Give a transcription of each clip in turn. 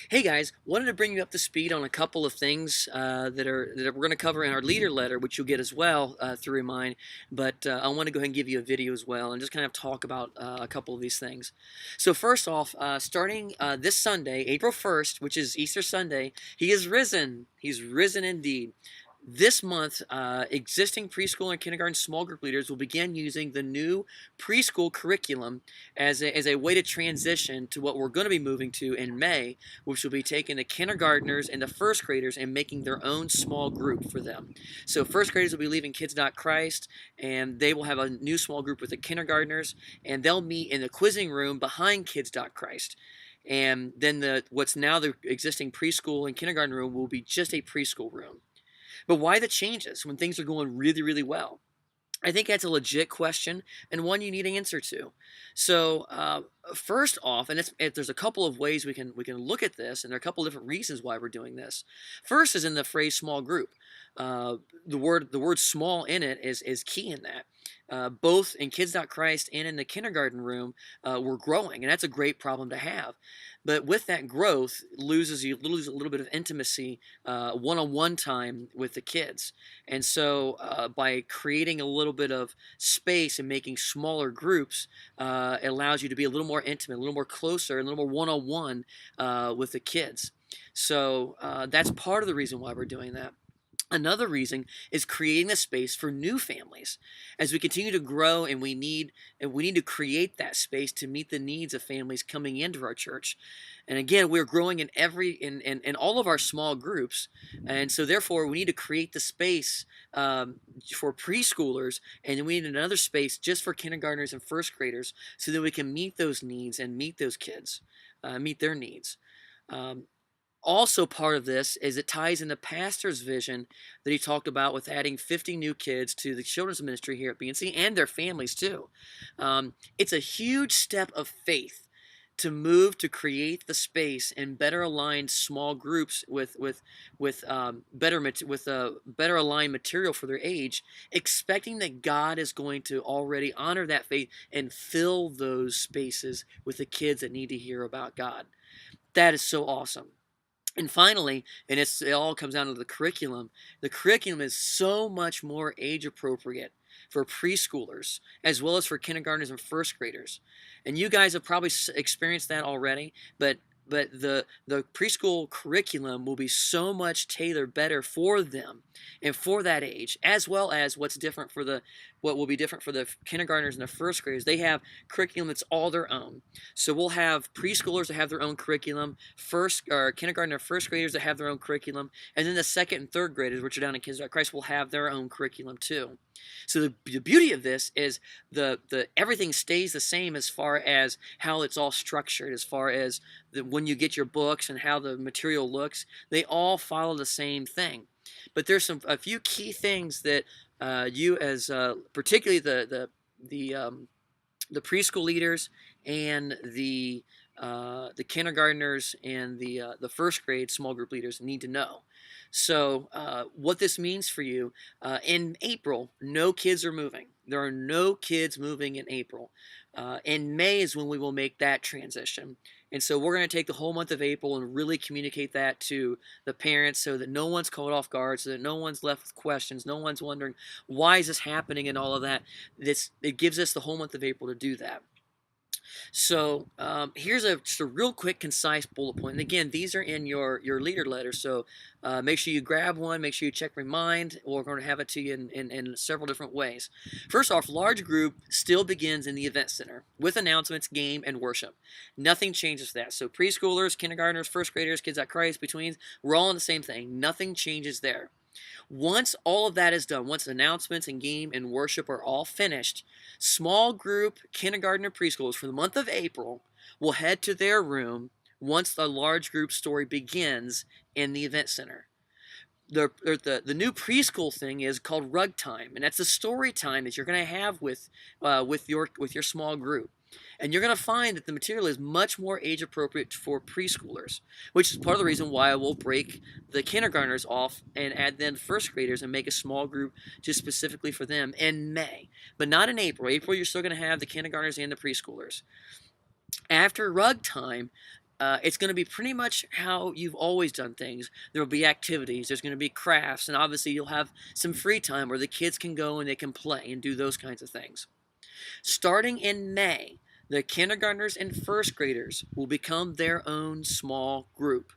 Hey guys, wanted to bring you up to speed on a couple of things that we're going to cover in our leader letter, which you'll get as well through mine. But I want to go ahead and give you a video as well, and just kind of talk about a couple of these things. So first off, starting this Sunday, April 1st, which is Easter Sunday, he is risen. He's risen indeed. This month, existing preschool and kindergarten small group leaders will begin using the new preschool curriculum as a way to transition to what we're going to be moving to in May, which will be taking the kindergartners and the first graders and making their own small group for them. So first graders will be leaving Kids.Christ, and they will have a new small group with the kindergartners, and they'll meet in the quizzing room behind Kids.Christ. And then what's now the existing preschool and kindergarten room will be just a preschool room. But why the changes when things are going really, really well? I think that's a legit question and one you need an answer to. So first off, and there's a couple of ways we can look at this, and there are a couple of different reasons why we're doing this. First is in the phrase small group. The word small in it is key in that. Both in Kids.Christ and in the kindergarten room, we're growing, and that's a great problem to have. But with that growth, you lose a little bit of intimacy, one-on-one time with the kids. And so by creating a little bit of space and making smaller groups, it allows you to be a little more intimate, a little more closer, and a little more one-on-one with the kids. So that's part of the reason why we're doing that. Another reason is creating a space for new families. As we continue to grow, and we need to create that space to meet the needs of families coming into our church. And again, we're growing in all of our small groups, and so therefore we need to create the space for preschoolers, and then we need another space just for kindergartners and first graders, so that we can meet those needs and meet those kids, meet their needs. Um, Also, part of this is it ties in the pastor's vision that he talked about with adding 50 new kids to the children's ministry here at BNC and their families too. It's a huge step of faith to move to create the space and better align small groups with better aligned material for their age, expecting that God is going to already honor that faith and fill those spaces with the kids that need to hear about God. That is so awesome. And finally, it all comes down to the curriculum. The curriculum is so much more age appropriate for preschoolers as well as for kindergartners and first graders. And you guys have probably experienced that already, but the preschool curriculum will be so much tailored better for them and for that age, as well as what will be different for the kindergartners and the first graders. They have curriculum that's all their own. So we'll have preschoolers that have their own curriculum, kindergarten or first graders that have their own curriculum, and then the second and third graders, which are down in Kids.Christ, will have their own curriculum too. So the beauty of this is the everything stays the same as far as how it's all structured, as far as when you get your books and how the material looks. They all follow the same thing. But there's a few key things that you as particularly the preschool leaders and the kindergartners and the first grade small group leaders need to know. So what this means for you, in April, no kids are moving. There are no kids moving in April. In May is when we will make that transition. And so we're going to take the whole month of April and really communicate that to the parents so that no one's caught off guard, so that no one's left with questions, no one's wondering, why is this happening and all of that. It gives us the whole month of April to do that. So here's just a real quick, concise bullet point. And again, these are in your leader letter. So make sure you grab one. Make sure you check Remind. We're going to have it to you in several different ways. First off, large group still begins in the event center with announcements, game, and worship. Nothing changes that. So preschoolers, kindergartners, first graders, Kids.Christ, betweens, we're all in the same thing. Nothing changes there. Once all of that is done, once announcements and game and worship are all finished, small group kindergarten and preschoolers for the month of April will head to their room once the large group story begins in the event center. The new preschool thing is called Rug Time, and that's the story time that you're going to have with your small group. And you're going to find that the material is much more age appropriate for preschoolers, which is part of the reason why I will break the kindergartners off and add then first graders and make a small group just specifically for them in May, but not in April. April, you're still going to have the kindergartners and the preschoolers. After Rug Time, it's going to be pretty much how you've always done things. There will be activities, there's going to be crafts, and obviously you'll have some free time where the kids can go and they can play and do those kinds of things. Starting in May, the kindergartners and first graders will become their own small group.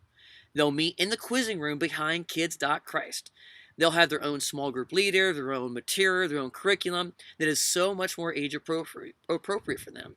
They'll meet in the quizzing room behind Kids.Christ. They'll have their own small group leader, their own material, their own curriculum that is so much more age appropriate for them.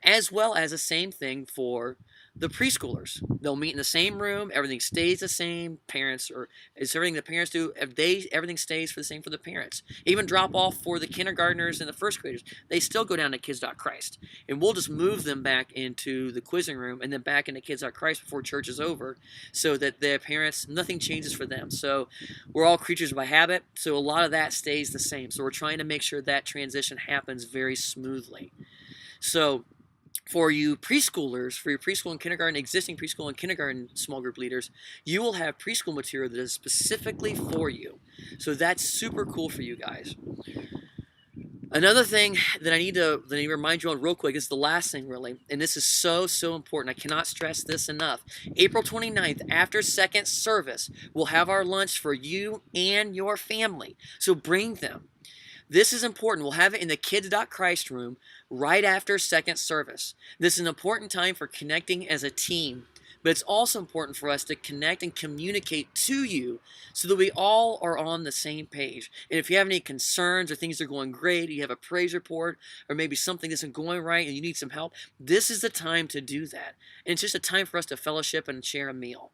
As well as the same thing for the preschoolers. They'll meet in the same room. Everything stays the same. Parents, or is everything the parents do, everything stays for the same for the parents. Even drop off for the kindergartners and the first graders. They still go down to Kids.Christ. And we'll just move them back into the quizzing room and then back into Kids.Christ before church is over, so that their parents, nothing changes for them. So we're all creatures by habit. So a lot of that stays the same. So we're trying to make sure that transition happens very smoothly. So for you preschoolers, for your preschool and kindergarten, existing preschool and kindergarten small group leaders, you will have preschool material that is specifically for you. So that's super cool for you guys. Another thing that I need to remind you on real quick is the last thing, really, and this is so important. I cannot stress this enough. April 29th, after second service, we'll have our lunch for you and your family. So bring them. This is important. We'll have it in the Kids.Christ room right after second service. This is an important time for connecting as a team, but it's also important for us to connect and communicate to you so that we all are on the same page. And if you have any concerns or things are going great, you have a praise report, or maybe something isn't going right and you need some help, this is the time to do that. And it's just a time for us to fellowship and share a meal.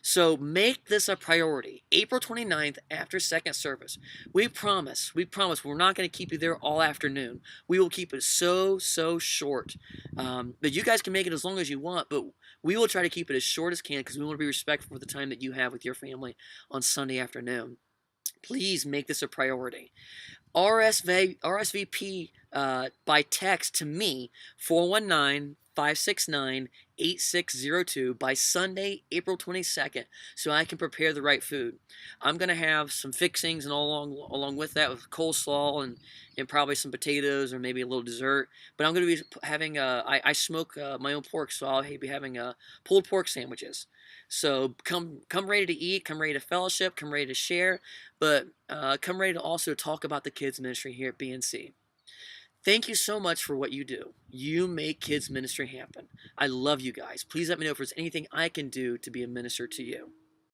So make this a priority. April 29th after second service. We promise we're not going to keep you there all afternoon. We will keep it so short. But you guys can make it as long as you want, but we will try to keep it as short as can because we want to be respectful for the time that you have with your family on Sunday afternoon. Please make this a priority. RSVP by text to me, 419-569-8602 by Sunday, April 22nd, so I can prepare the right food. I'm going to have some fixings and along with that with coleslaw and probably some potatoes or maybe a little dessert. But I'm going to be having, I smoke my own pork, so I'll be having pulled pork sandwiches. So come ready to eat, come ready to fellowship, come ready to share, but come ready to also talk about the kids ministry here at BNC. Thank you so much for what you do. You make kids ministry happen. I love you guys. Please let me know if there's anything I can do to be a minister to you.